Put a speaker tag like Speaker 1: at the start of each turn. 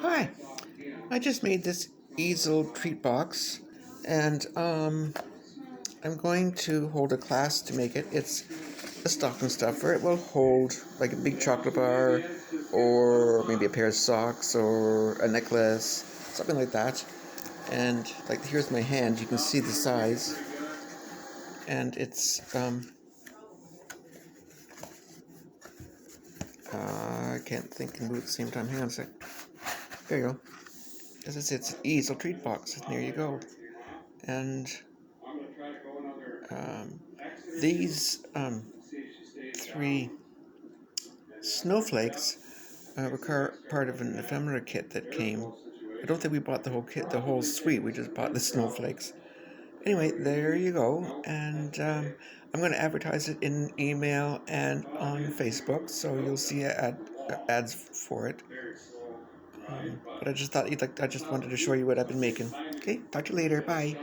Speaker 1: Hi, I just made this easel treat box, and I'm going to hold a class to make it. It's a stocking stuffer. It will hold like a big chocolate bar, or maybe a pair of socks, or a necklace, something like that. And like here's my hand. You can see the size, and it's I can't think and move at the same time. Hang on a sec. There you go. As I said, it's an easel treat box. And there you go. And um, these three snowflakes were part of an ephemera kit that came. I don't think we bought the whole kit, the whole suite. We just bought the snowflakes. Anyway, there you go. And I'm going to advertise it in email and on Facebook, so you'll see ads for it. But I just thought I just wanted to show you what I've been making. Okay, talk to you later. Bye.